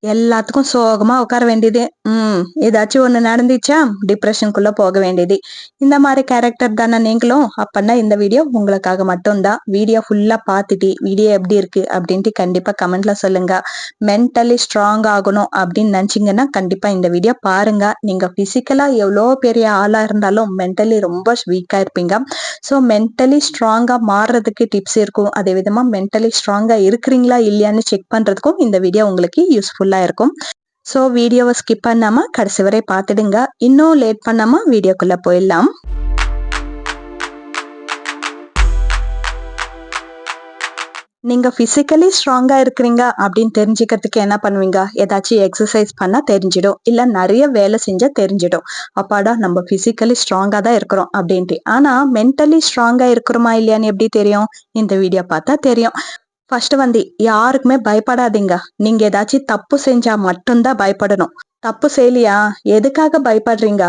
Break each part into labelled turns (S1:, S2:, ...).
S1: எல்லாத்துக்கும் சோகமா உட்கார வேண்டியது. ஏதாச்சும் ஒண்ணு நடந்துச்சா டிப்ரெஷனுக்குள்ள போக வேண்டியது. இந்த மாதிரி கேரக்டர் தானே நீங்களும்? அப்பன்னா இந்த வீடியோ உங்களுக்காக மட்டும்தான். வீடியோ ஃபுல்லா பார்த்துட்டு வீடியோ எப்படி இருக்கு அப்படின்ட்டு கண்டிப்பா கமெண்ட்ல சொல்லுங்க. மென்டலி ஸ்ட்ராங் ஆகணும் அப்படின்னு நினைச்சீங்கன்னா கண்டிப்பா இந்த வீடியோ பாருங்க. நீங்க பிசிக்கலா எவ்வளோ பெரிய ஆளா இருந்தாலும் மென்டலி ரொம்ப வீக்கா இருப்பீங்க. ஸோ மென்டலி ஸ்ட்ராங்கா மாறுறதுக்கு டிப்ஸ் இருக்கும். அதே விதமா மென்டலி ஸ்ட்ராங்கா இருக்கிறீங்களா இல்லையான்னு செக் பண்றதுக்கும் இந்த வீடியோ உங்களுக்கு யூஸ்ஃபுல்லா இருக்கும். ஸோ வீடியோவை ஸ்கிப் பண்ணாம கடைசி வரை பார்த்துடுங்க. இன்னும் லேட் பண்ணாம வீடியோக்குள்ள போயிடலாம். நீங்க பிசிக்கலி ஸ்ட்ராங்கா இருக்கிறீங்க அப்படின்னு தெரிஞ்சுக்கிறதுக்கு என்ன பண்ணுவீங்க? ஏதாச்சும் எக்ஸசைஸ் பண்ணா தெரிஞ்சிடும், இல்ல நிறைய வேலை செஞ்சா தெரிஞ்சிடும். அப்பாடா நம்ம பிசிக்கலி ஸ்ட்ராங்கா தான் இருக்கிறோம் அப்படின்ட்டு. ஆனா மென்டலி ஸ்ட்ராங்கா இருக்கிறோமா இல்லையான்னு எப்படி தெரியும்? இந்த வீடியோ பார்த்தா தெரியும். ஃபர்ஸ்ட் யாருக்குமே பயப்படாதீங்க. நீங்க ஏதாச்சும் தப்பு செஞ்சா மட்டும்தான் பயப்படணும். தப்பு செய்யலையா? எதுக்காக பயப்படுறீங்க?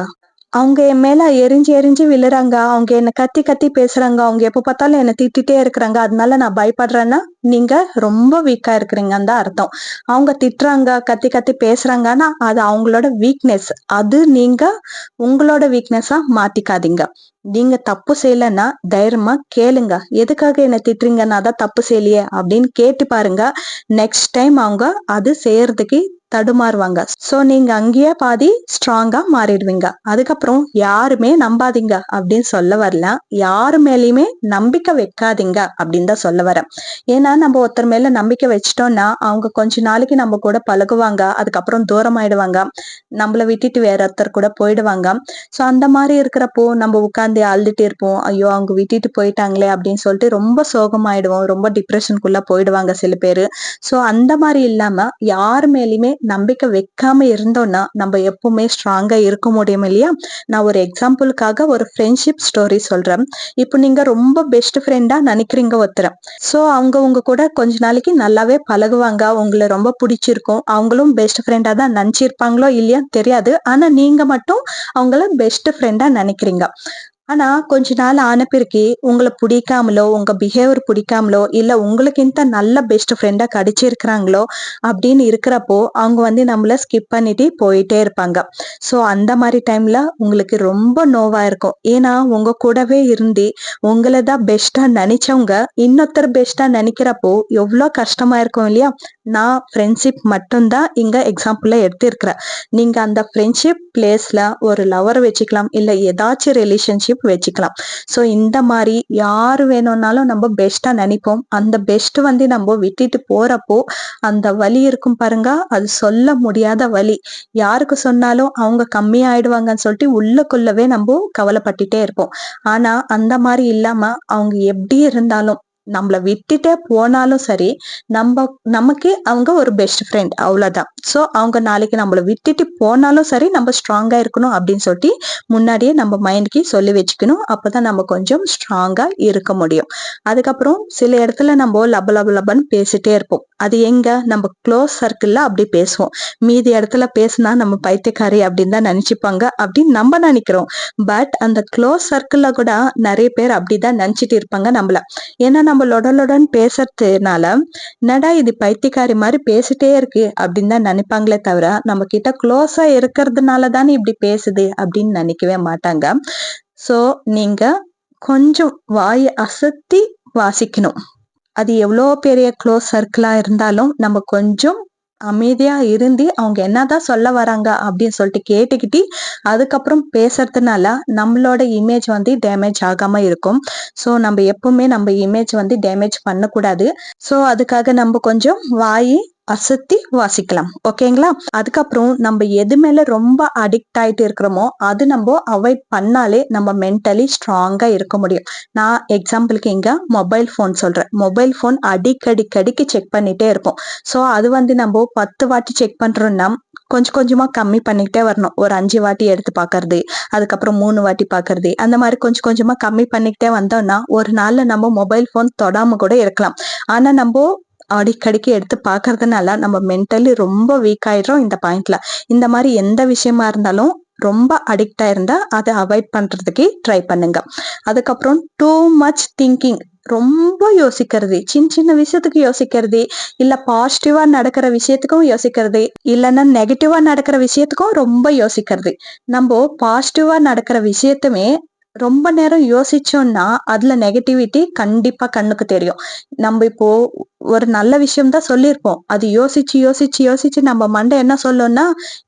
S1: அவங்க என் மேல எரிஞ்சு எரிஞ்சு விழுறாங்க. அவங்க என்ன கத்தி கத்தி பேசுறாங்க. அவங்க எப்ப பார்த்தாலும் என்ன திட்டிட்டே இருக்கிறாங்க. அதனால நான் பயப்படுறேன்னா, நீங்க ரொம்ப வீக்கா இருக்கிறீங்கன்னு தான் அர்த்தம். அவங்க திட்டுறாங்க, கத்தி கத்தி பேசுறாங்கன்னா, அது அவங்களோட வீக்னஸ். அது நீங்க உங்களோட வீக்னஸா மாத்திக்காதீங்க. நீங்க தப்பு செய்யலன்னா தைரியமா கேளுங்க. எதுக்காக என்ன திட்டுறீங்க? நான் தான் தப்பு செய்யலையே அப்படின்னு கேட்டு பாருங்க. நெக்ஸ்ட் டைம் அவங்க அது செய்யறதுக்கு தடுமாறுவாங்க. சோ நீங்க அங்கேயே பாதி ஸ்ட்ராங்கா மாறிடுவீங்க. அதுக்கப்புறம் யாருமே நம்பாதீங்க அப்படின்னு சொல்ல வரல. யாரு மேலயுமே நம்பிக்கை வைக்காதீங்க அப்படின்னு தான் சொல்ல வரேன். ஏன்னா நம்ம ஒருத்தர் மேல நம்பிக்கை வச்சிட்டோம்னா அவங்க கொஞ்ச நாளைக்கு நம்ம கூட பழகுவாங்க. அதுக்கப்புறம் தூரம் ஆயிடுவாங்க. நம்மள விட்டுட்டு வேற ஒருத்தர் கூட போயிடுவாங்க. சோ அந்த மாதிரி இருக்கிறப்போ நம்ம உட்கார்ந்து அழுதுட்டு இருப்போம். ஐயோ அவங்க விட்டுட்டு போயிட்டாங்களே அப்படின்னு சொல்லிட்டு ரொம்ப சோகமாயிடுவோம். ரொம்ப டிப்ரெஷனுக்குள்ள போயிடுவாங்க சில பேரு. சோ அந்த மாதிரி இல்லாம யார் மேலயுமே நம்பிக்கை வைக்காம இருந்தோம்னா நம்ம எப்பவுமே ஸ்ட்ராங்கா இருக்க முடியும் இல்லையா? நான் ஒரு எக்ஸாம்பிளுக்காக ஒரு ஃப்ரெண்ட்ஷிப் ஸ்டோரி சொல்றேன். இப்போ நீங்க ரொம்ப பெஸ்ட் ஃப்ரெண்டா நினைக்கிறீங்க ஒருத்தர். சோ அவங்க உங்க கூட கொஞ்ச நாளைக்கு நல்லாவே பழகுவாங்க. உங்களை ரொம்ப பிடிச்சிருக்கும். அவங்களும் பெஸ்ட் ஃப்ரெண்டா தான் நினைச்சிருப்பாங்களோ இல்லையா தெரியாது. ஆனா நீங்க மட்டும் அவங்கள பெஸ்ட் ஃப்ரெண்டா நினைக்கிறீங்க. ஆனா கொஞ்ச நாள் ஆன பிறகு உங்களை பிடிக்காமலோ உங்க பிஹேவியர் பிடிக்காமலோ இல்ல உங்களுக்கிட்ட நல்ல பெஸ்ட் ஃப்ரெண்டா கிடைச்சிருக்கிறாங்களோ அப்படின்னு இருக்கிறப்போ அவங்க நம்மள ஸ்கிப் பண்ணிட்டு போயிட்டே இருப்பாங்க. சோ அந்த மாதிரி டைம்ல உங்களுக்கு ரொம்ப நோவா இருக்கும். ஏன்னா உங்க கூடவே இருந்து உங்களை தான் பெஸ்டா நினைச்சவங்க இன்னொருத்தர் பெஸ்டா நினைக்கிறப்போ எவ்வளவு கஷ்டமா இருக்கும் இல்லையா? நான் ஃப்ரெண்ட்ஷிப் மட்டும்தான் இங்க எக்ஸாம்பிளா எடுத்திருக்கிறேன். நீங்க அந்த ஃப்ரெண்ட்ஷிப் பிளேஸ்ல ஒரு லவர் வச்சுக்கலாம், இல்ல ஏதாச்சும் ரிலேஷன்ஷிப் வச்சுக்கலாம். சோ இந்த மாதிரி யாரு வேணும்னாலும் நம்ம பெஸ்டா நினைப்போம். அந்த பெஸ்ட் நம்ம விட்டுட்டு போறப்போ அந்த வலி இருக்கும் பாருங்க, அது சொல்ல முடியாத வலி. யாருக்கு சொன்னாலும் அவங்க கம்மி ஆயிடுவாங்கன்னு சொல்லிட்டு உள்ளுக்குள்ளவே நம்ம கவலைப்பட்டுட்டே இருப்போம். ஆனா அந்த மாதிரி இல்லாம அவங்க எப்படி இருந்தாலும் நம்மள விட்டுட்டே போனாலும் சரி, நமக்கு அவங்க ஒரு பெஸ்ட் ஃப்ரெண்ட் அவ்வளவுதான். சோ அவங்க நாளைக்கு நம்மள விட்டுட்டு போனாலும் சரி நம்ம ஸ்ட்ராங்கா இருக்கணும் அப்படின்னு சொல்லிட்டு முன்னாடியே நம்ம மைண்டுக்கு சொல்லி வச்சுக்கணும். அப்பதான் நம்ம கொஞ்சம் ஸ்ட்ராங்கா இருக்க முடியும். அதுக்கப்புறம் சில இடத்துல நம்ம லப லப லபன்னு பேசிட்டே இருப்போம். அது எங்க? நம்ம க்ளோஸ் சர்க்கிள்ல அப்படி பேசுவோம். மீதி இடத்துல பேசினா நம்ம பைத்தியக்காரி அப்படின்னு தான் நினைச்சுப்பாங்க அப்படின்னு நம்ம நினைக்கிறோம். பட் அந்த க்ளோஸ் சர்க்கிள்ல கூட நிறைய பேர் அப்படிதான் நினைச்சிட்டு இருப்பாங்க நம்மள. ஏன்னா நம்ம லொடலொடன்னு பேசுறதுனால என்னடா இது பைத்தியக்காரி மாதிரி பேசிட்டே இருக்கு அப்படின்னு தான் நினைப்பாங்களே தவிர நம்ம கிட்ட க்ளோஸா இருக்கிறதுனால தானே இப்படி பேசுது அப்படின்னு நினைக்கவே மாட்டாங்க. சோ நீங்க கொஞ்சம் வாயை அசத்தி வாசிக்கணும். அது எவ்வளோ பெரிய க்ளோஸ் சர்க்கிளா இருந்தாலும் நம்ம கொஞ்சம் அமைதியா இருந்து அவங்க என்னதான் சொல்ல வராங்க அப்படின்னு சொல்லிட்டு கேட்டுக்கிட்டு அதுக்கப்புறம் பேசுறதுனால நம்மளோட இமேஜ் டேமேஜ் ஆகாம இருக்கும். சோ நம்ம எப்பவுமே நம்ம இமேஜ் டேமேஜ் பண்ணக்கூடாது. சோ அதுக்காக நம்ம கொஞ்சம் வாய் அசத்தி வாசிக்கலாம். ஓகேங்களா? அதுக்கப்புறம் நம்ம எது மேல ரொம்ப அடிக்ட் ஆயிட்டு இருக்கிறோமோ அது நம்ம அவாய்ட் பண்ணாலே நம்ம மென்டலி ஸ்ட்ராங்கா இருக்க முடியும். நான் எக்ஸாம்பிளுக்கு இங்க மொபைல் போன் சொல்றேன். மொபைல் போன் அடிக்கடிக்கு செக் பண்ணிட்டே இருப்போம். சோ அது நம்ம 10 வாட்டி செக் பண்றோம்னா கொஞ்சம் கொஞ்சமா கம்மி பண்ணிக்கிட்டே வரணும். ஒரு 5 வாட்டி எடுத்து பாக்குறது, அதுக்கப்புறம் 3 வாட்டி பாக்குறது, அந்த மாதிரி கொஞ்சம் கொஞ்சமா கம்மி பண்ணிக்கிட்டே வந்தோம்னா ஒரு நாள்ல நம்ம மொபைல் போன் தொடாம கூட இருக்கலாம். ஆனா நம்ம அடிக்கடிக்கு எடுத்து பாக்குறதுனால நம்ம மென்டலி ரொம்ப வீக் ஆயிடுறோம் இந்த பாயிண்ட்ல. இந்த மாதிரி எந்த விஷயமா இருந்தாலும் ரொம்ப அடிக்ட் ஆயிருந்தா அதை அவாய்ட் பண்றதுக்கு ட்ரை பண்ணுங்க. அதுக்கப்புறம் டூ மச் திங்கிங், ரொம்ப யோசிக்கிறது, சின்ன சின்ன விஷயத்துக்கு யோசிக்கிறது, இல்ல பாசிட்டிவா நடக்கிற விஷயத்துக்கும் யோசிக்கிறது, இல்லைன்னா நெகட்டிவா நடக்கிற விஷயத்துக்கும் ரொம்ப யோசிக்கிறது. நம்ம பாசிட்டிவா நடக்கிற விஷயத்துமே ரொம்ப நேரம் யோசிச்சோம்னா அதுல நெகட்டிவிட்டி கண்டிப்பா கண்ணுக்கு தெரியும். நம்ம இப்போ ஒரு நல்ல விஷயம் தான் சொல்லியிருப்போம், அது யோசிச்சு யோசிச்சு யோசிச்சு நம்ம மண்டை என்ன சொல்லும்னா,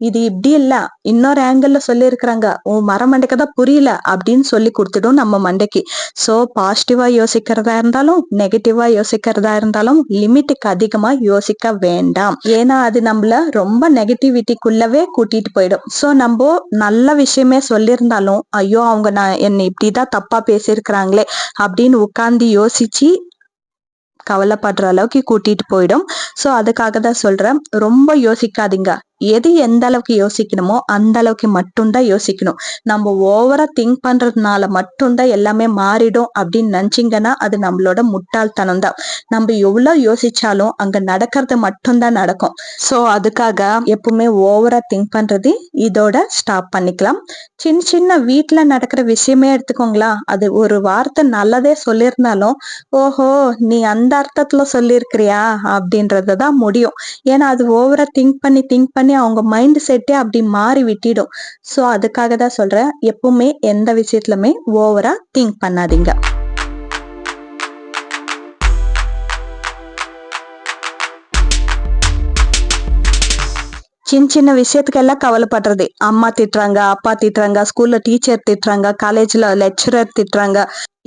S1: இது இப்படி இல்ல, இன்னொரு ஆங்கிள் சொல்லியிருக்கிறாங்க, உன் மரமண்டைக்கு தான் புரியல அப்படின்னு சொல்லி கொடுத்துடும் நம்ம மண்டைக்கு. சோ பாசிட்டிவா யோசிக்கிறதா இருந்தாலும் நெகட்டிவா யோசிக்கிறதா இருந்தாலும் லிமிட்டுக்கு அதிகமா யோசிக்க வேண்டாம். ஏன்னா அது நம்மள ரொம்ப நெகட்டிவிட்டிக்குள்ளவே கூட்டிட்டு போயிடும். சோ நம்ம நல்ல விஷயமே சொல்லியிருந்தாலும், ஐயோ அவங்க நான் என்னை இப்படிதான் தப்பா பேசியிருக்கிறாங்களே அப்படின்னு உட்கார்ந்து யோசிச்சு கவலைப்படுற அளவுக்கு கூட்டிட்டு போயிடும். சோ அதுக்காக தான் சொல்றேன், ரொம்ப யோசிக்காதீங்க. எது எந்த அளவுக்கு யோசிக்கணுமோ அந்த அளவுக்கு மட்டும்தான் யோசிக்கணும். நம்ம ஓவரா திங்க் பண்றதுனால மட்டும்தான் எல்லாமே மாறிடும் அப்படின்னு நினைச்சீங்கன்னா அது நம்மளோட முட்டாள்தனம் தான். நம்ம எவ்வளவு யோசிச்சாலும் அங்க நடக்கிறது மட்டும்தான் நடக்கும். சோ அதுக்காக எப்பவுமே ஓவரா திங்க் பண்றது இதோட ஸ்டாப் பண்ணிக்கலாம். சின்ன சின்ன வீட்டுல நடக்கிற விஷயமே எடுத்துக்கோங்களா, அது ஒரு வார்த்தை நல்லதே சொல்லியிருந்தாலும், ஓஹோ நீ அந்த அர்த்தத்துல சொல்லியிருக்கிறியா அப்படின்றதுதான் முடியும். ஏன்னா அது ஓவரா திங்க் பண்ணி அவங்க மைண்ட் செட்டே அப்படி மாறி விட்டிடும். சோ அதுக்காக தான் சொல்றேன், எப்பவுமே எந்த விஷயத்துலயுமே ஓவரா திங்க் பண்ணாதீங்க. சின்ன சின்ன விஷயத்துக்கெல்லாம் கவலைப்படுறது. அம்மா திட்டுறாங்க, அப்பா திட்டுறாங்க, ஸ்கூல்ல டீச்சர் திட்டுறாங்க, காலேஜ்ல லெக்சரர் திட்டுறாங்க,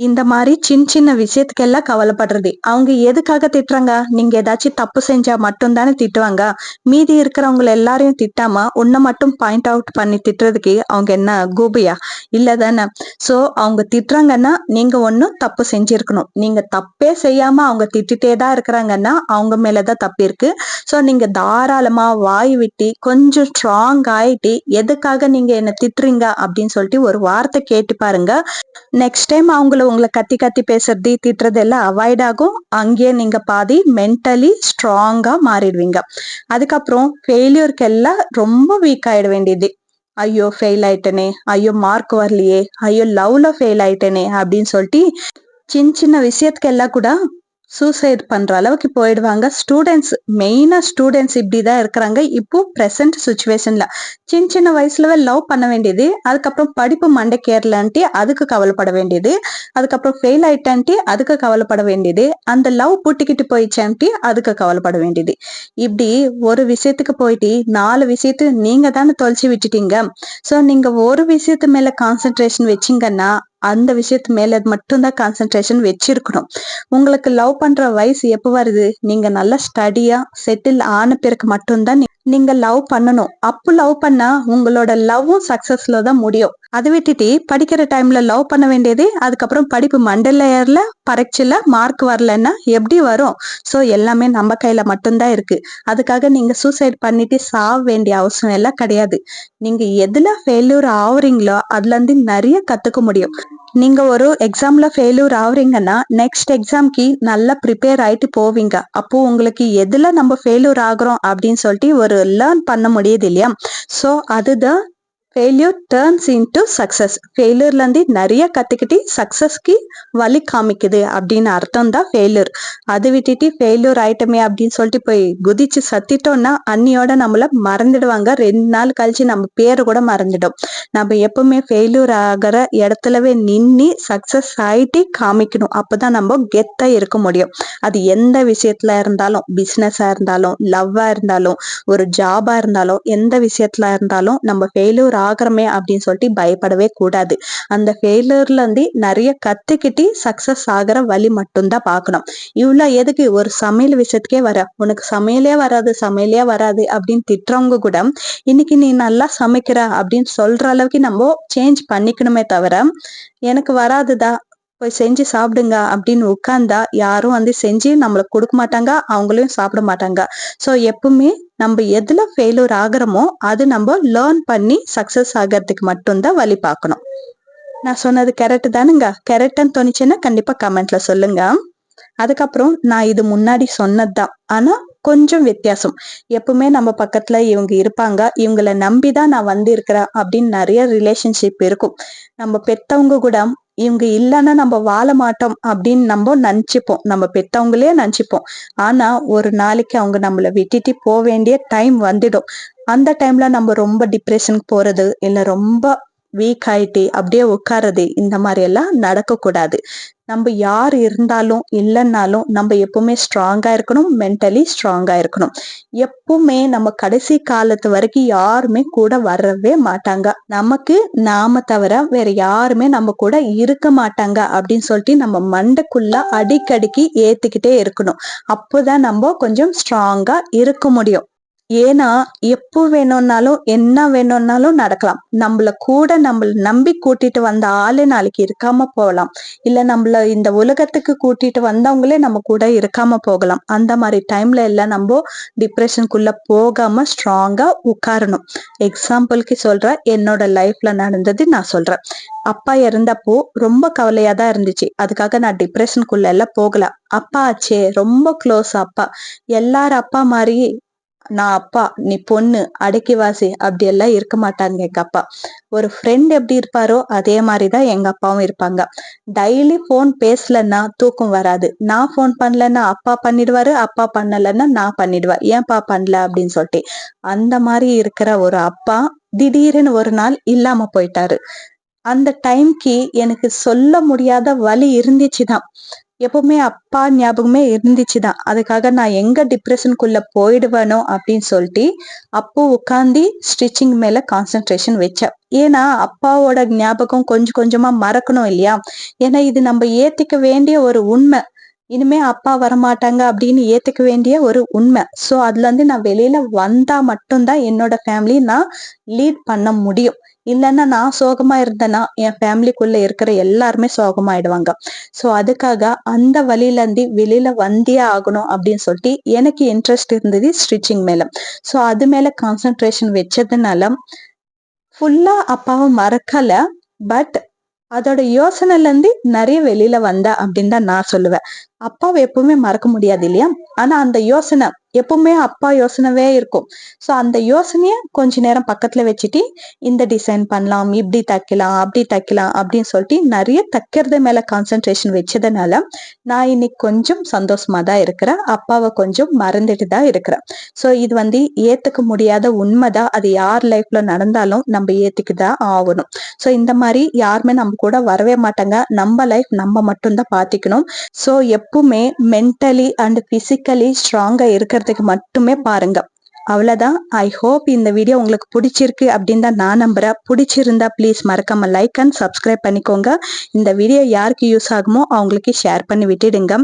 S1: இந்த மாதிரி சின்ன சின்ன விஷயத்துக்கெல்லாம் கவலைப்படுறது. அவங்க எதுக்காக திட்டுறாங்க? நீங்க ஏதாச்சும் தப்பு செஞ்சா மட்டும் தானே திட்டுவாங்க. மீதி இருக்கிறவங்க எல்லாரையும் திட்டாம உன்னை மட்டும் பாயிண்ட் அவுட் பண்ணி திட்டுறதுக்கு அவங்க என்ன கோபியா? இல்ல தானே. சோ அவங்க திட்டுறாங்கன்னா நீங்க ஒன்னும் தப்பு செஞ்சிருக்கணும். நீங்க தப்பே செய்யாம அவங்க திட்டிட்டே தான் இருக்கிறாங்கன்னா அவங்க மேலதான் தப்பு இருக்கு. சோ நீங்க தாராளமா வாய் விட்டு கொஞ்சம் ஸ்ட்ராங் ஆயிட்டு, எதுக்காக நீங்க என்ன திட்டுறீங்க அப்படின்னு சொல்லிட்டு ஒரு வார்த்தை கேட்டு பாருங்க. நெக்ஸ்ட் டைம் உங்களை கத்தி கத்தி பேசுறது திட்டுறது எல்லாம் அவாய்ட் ஆகும். அங்கேயே நீங்க பாதி மென்டலி ஸ்ட்ராங்கா மாறிடுவீங்க. அதுக்கப்புறம் ஃபெயிலியருக்கு எல்லாம் ரொம்ப வீக் ஆயிட வேண்டியது. ஐயோ ஃபெயில் ஆயிட்டனே, ஐயோ மார்க் வரலையே, ஐயோ லவ்ல ஃபெயில் ஆயிட்டனே அப்படின்னு சொல்லிட்டு சின்ன சின்ன விஷயத்துக்கு எல்லாம் கூட சூசைட் பண்ற அளவுக்கு போயிடுவாங்க. மெயினா ஸ்டூடெண்ட்ஸ் இப்படிதான் இருக்கிறாங்க இப்போ பிரசன்ட் சுச்சுவேஷன்ல. சின்ன சின்ன வயசுலவே லவ் பண்ண வேண்டியது, அதுக்கப்புறம் படிப்பு மண்டைக்கு ஏறலன்ட்டு அதுக்கு கவலைப்பட வேண்டியது, அதுக்கப்புறம் ஃபெயில் ஆயிட்டான்ட்டு அதுக்கு கவலைப்பட வேண்டியது, அந்த லவ் பூட்டிக்கிட்டு போயிச்சான்ட்டு அதுக்கு கவலைப்பட வேண்டியது. இப்படி ஒரு விஷயத்துக்கு போயிட்டு 4 விஷயத்த நீங்க தானே தொலைச்சு விட்டுட்டீங்க. சோ நீங்க ஒரு விஷயத்து மேல கான்சென்ட்ரேஷன் வச்சீங்கன்னா அந்த விஷயத்து மேல மட்டும்தான் கான்சென்ட்ரேஷன் வச்சிருக்கணும். உங்களுக்கு லவ் பண்ற வயசு எப்ப வருது? நீங்க நல்லா ஸ்டடியா செட்டில் ஆன பிறகு மட்டும்தான் நீங்க லவ் பண்ணணும். அப்ப லவ் பண்ணா உங்களோட லவ்வும் சக்சஸ்ல தான் முடியும். அதை விட்டுட்டு படிக்கிற டைம்ல லவ் பண்ண வேண்டியது, அதுக்கப்புறம் படிப்பு மண்டல ஏர்ல பரீட்சையில மார்க் வரலன்னா எப்படி வரும்? சோ எல்லாமே நம்ம கையில மட்டும்தான் இருக்கு. அதுக்காக நீங்க சூசைட் பண்ணிட்டு சாவ வேண்டிய அவசியம் எல்லாம் கிடையாது. நீங்க எதுல ஃபெயிலியர் ஆகுறீங்களோ அதுல இருந்து நிறைய கத்துக்க முடியும். நீங்க ஒரு எக்ஸாம்ல ஃபெயிலியர் ஆகுறீங்கன்னா நெக்ஸ்ட் எக்ஸாம்க்கு நல்லா ப்ரிப்பேர் ஆயிட்டு போவீங்க. அப்போ உங்களுக்கு எதுல நம்ம ஃபெயிலியர் ஆகுறோம் அப்படின்னு சொல்லிட்டு ஒரு லேர்ன் பண்ண முடியுது இல்லையா? சோ அதுதான் ஃபெயிலியர் டர்ன்ஸ் இன்டு சக்சஸ். ஃபெயிலியர்ல இருந்து நிறைய கத்துக்கிட்டு சக்சஸ்க்கு வழி காமிக்குது அப்படின்னு அர்த்தம் தான் ஃபெயிலியர். அதை விட்டுட்டு ஃபெயிலியர் ஆயிட்டமே அப்படின்னு சொல்லிட்டு போய் குதிச்சு சத்திட்டோம்னா அன்னியோட நம்மள மறந்துடுவாங்க. 2 நாள் கழிச்சு நம்ம பேரு கூட மறந்துடும். நம்ம எப்பவுமே ஃபெயிலியர் ஆகிற இடத்துலவே நின்று சக்சஸ் ஆயிட்டு காமிக்கணும். அப்பதான் நம்ம கெத்தா இருக்க முடியும். அது எந்த விஷயத்துல இருந்தாலும், பிசினஸா இருந்தாலும், லவ்வா இருந்தாலும், ஒரு ஜாபா இருந்தாலும், எந்த விஷயத்துல இருந்தாலும் நம்ம ஃபெயிலியர் ஆகிறோமே அப்படின்னு சொல்லிட்டு பயப்படவே கூடாது. அந்த ஃபெயிலியர்ல இருந்து நிறைய கத்துக்கிட்டு சக்சஸ் ஆகிற வழி மட்டும்தான் பார்க்கணும். இவ்வளவு எதுக்கு? ஒரு சமையல் விஷயத்துக்கே வர, உனக்கு சமையலே வராது அப்படின்னு திட்டுறவங்க கூட இன்னைக்கு நீ நல்லா சமைக்கிற அப்படின்னு சொல்ற அளவுக்கு நம்ம சேஞ்ச் பண்ணிக்கணுமே தவிர, எனக்கு வராதுதா போய் செஞ்சு சாப்பிடுங்க அப்படின்னு உட்கார்ந்தா யாரும் வந்து செஞ்சு நம்மளுக்கு கொடுக்க மாட்டாங்க, அவங்களையும் சாப்பிட மாட்டாங்க. சோ எப்பவுமே நம்ம எதுல ஃபெயிலியர் ஆகுறோமோ அது நம்ம லேர்ன் பண்ணி சக்சஸ் ஆகிறதுக்கு மட்டும்தான் வழி பார்க்கணும். நான் சொன்னது கரெக்ட் தானுங்க? கரெக்ட்னு தோணுச்சுன்னா கண்டிப்பா கமெண்ட்ல சொல்லுங்க. அதுக்கப்புறம் நான் இது முன்னாடி சொன்னதுதான், ஆனா கொஞ்சம் வித்தியாசம். எப்பவுமே நம்ம பக்கத்துல இவங்க இருப்பாங்க, இவங்கள நம்பிதான் நான் வந்து இருக்கிறேன் அப்படின்னு நிறைய ரிலேஷன்ஷிப் இருக்கும். நம்ம பெத்தவங்க கூட இவங்க இல்லைன்னா நம்ம வாழ மாட்டோம் அப்படின்னு நம்ம நினைச்சுப்போம், நம்ம பெத்தவங்களே நினைச்சுப்போம். ஆனா ஒரு நாளைக்கு அவங்க நம்மள விட்டுட்டு போக வேண்டிய டைம் வந்துடும். அந்த டைம்ல நம்ம ரொம்ப டிப்ரெஷனுக்கு போறது, இல்ல ரொம்ப வீக் ஆயிட்டு அப்படியே உட்கார்றது, இந்த மாதிரி எல்லாம் நடக்க கூடாது. நம்ம யார் இருந்தாலும் இல்லைன்னாலும் நம்ம எப்பவுமே ஸ்ட்ராங்கா இருக்கணும், மென்டலி ஸ்ட்ராங்கா இருக்கணும். எப்பவுமே நம்ம கடைசி காலத்து வரைக்கும் யாருமே கூட வரவே மாட்டாங்க. நமக்கு நாம தவிர வேற யாருமே நம்ம கூட இருக்க மாட்டாங்க அப்படின்னு சொல்லிட்டு நம்ம மண்டைக்குள்ள அடிக்கடிக்கு ஏத்துக்கிட்டே இருக்கணும். அப்போதான் நம்ம கொஞ்சம் ஸ்ட்ராங்கா இருக்க முடியும். ஏன்னா எப்போ வேணும்னாலும் என்ன வேணும்னாலும் நடக்கலாம். நம்மள நம்பி கூட்டிட்டு வந்த ஆளே நாளைக்கு இருக்காம போகலாம். இல்ல நம்மள இந்த உலகத்துக்கு கூட்டிட்டு வந்தவங்களே நம்ம கூட இருக்காம போகலாம். அந்த மாதிரி டைம்ல எல்லாம் நம்ம டிப்ரெஷனுக்குள்ள போகாம ஸ்ட்ராங்கா உட்காரணும். எக்ஸாம்பிளுக்கு சொல்றேன், என்னோட லைஃப்ல நடந்தது நான் சொல்றேன். அப்பா இறந்தப்போ ரொம்ப கவலையா தான் இருந்துச்சு. அதுக்காக நான் டிப்ரெஷனுக்குள்ள எல்லாம் போகல. அப்பா ஆச்சே, ரொம்ப க்ளோஸ் அப்பா. எல்லாரும் அப்பா மாதிரி நான் அப்பா, நீ பொண்ணு, அடக்கி வாசி அப்படி எல்லாம் இருக்க மாட்டாங்க எங்க அப்பா. ஒரு ஃப்ரெண்ட் எப்படி இருப்பாரோ அதே மாதிரிதான் எங்க அப்பாவும் இருப்பாங்க. டெய்லி போன் பேசலன்னா தூக்கம் வராது. நான் போன் பண்ணலன்னா அப்பா பண்ணிடுவாரு, அப்பா பண்ணலன்னா நான் பண்ணிடுவேன். ஏன்பா பண்ணல அப்படின்னு சொல்லிட்டு. அந்த மாதிரி இருக்கிற ஒரு அப்பா திடீர்னு ஒரு நாள் இல்லாம போயிட்டாரு. அந்த டைம்க்கு எனக்கு சொல்ல முடியாத வலி இருந்துச்சுதான். எப்பவுமே அப்பா ஞாபகமே இருந்துச்சுதான். அதுக்காக நான் எங்க டிப்ரெஷனுக்குள்ள போயிடுவேனோ அப்படின்னு சொல்லிட்டு அப்போ உட்காந்து ஸ்டிச்சிங் மேல கான்சென்ட்ரேஷன் வச்சேன். ஏன்னா அப்பாவோட ஞாபகம் கொஞ்சம் கொஞ்சமா மறக்கணும் இல்லையா? ஏன்னா இது நம்ம ஏத்துக்க வேண்டிய ஒரு உண்மை. இனிமே அப்பா வரமாட்டாங்க அப்படின்னு ஏத்துக்க வேண்டிய ஒரு உண்மை. சோ அதுல இருந்து நான் வெளியில வந்தா மட்டும்தான் என்னோட ஃபேமிலி நான் லீட் பண்ண முடியும். இல்லைன்னா நான் சோகமா இருந்தேன்னா என் ஃபேமிலிக்குள்ள இருக்கிற எல்லாருமே சோகமாயிடுவாங்க. சோ அதுக்காக அந்த வழியில இருந்து வெளியில வந்தே ஆகணும் அப்படின்னு சொல்லிட்டு எனக்கு இன்ட்ரெஸ்ட் இருந்தது ஸ்டிச்சிங் மேல. சோ அது மேல கான்சென்ட்ரேஷன் வச்சதுனால ஃபுல்லா அப்பாவை மறக்கல. பட் அதோட யோசனைல இருந்து நிறைய வெளியில வந்தா அப்படின்னு தான் நான் சொல்லுவேன். அப்பாவை எப்பவுமே மறக்க முடியாது இல்லையா? ஆனா அந்த யோசனை எப்பவுமே அப்பா யோசனைவே இருக்கும். சோ அந்த யோசனைய கொஞ்ச நேரம் பக்கத்துல வச்சுட்டு இந்த டிசைன் பண்ணலாம், இப்படி தைக்கலாம், அப்படி தைக்கலாம் அப்படின்னு சொல்லிட்டு நிறைய தைக்கிறது மேல கான்சென்ட்ரேஷன் வச்சதுனால நான் இன்னைக்கு கொஞ்சம் சந்தோஷமா தான் இருக்கிறேன். அப்பாவை கொஞ்சம் மறந்துட்டு தான் இருக்கிறேன். சோ இது ஏத்துக்க முடியாத உண்மைதான். அது யார் லைஃப்ல நடந்தாலும் நம்ம ஏத்துக்குதான் ஆகணும். சோ இந்த மாதிரி யாருமே நம்ம கூட வரவே மாட்டாங்க. நம்ம லைஃப் நம்ம மட்டும்தான் பாத்துக்கணும். சோ எப்பவுமே மென்டலி அண்ட் பிசிக்கலி ஸ்ட்ராங்கா இருக்கிறதுக்கு மட்டுமே பாருங்க. அவ்வளவுதான். ஐ ஹோப் இந்த வீடியோ உங்களுக்கு பிடிச்சிருக்கு அப்படின்னு தான் நான் நம்புறேன். பிடிச்சிருந்தா ப்ளீஸ் மறக்காம லைக் அண்ட் சப்ஸ்கிரைப் பண்ணிக்கோங்க. இந்த வீடியோ யாருக்கு யூஸ் ஆகுமோ அவங்களுக்கு ஷேர் பண்ணி விட்டுடுங்க.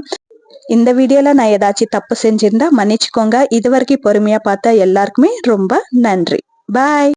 S1: இந்த வீடியோல நான் ஏதாச்சும் தப்பு செஞ்சிருந்தா மன்னிச்சுக்கோங்க. இது வரைக்கும் பொறுமையா பார்த்தா எல்லாருக்குமே ரொம்ப நன்றி. பாய்.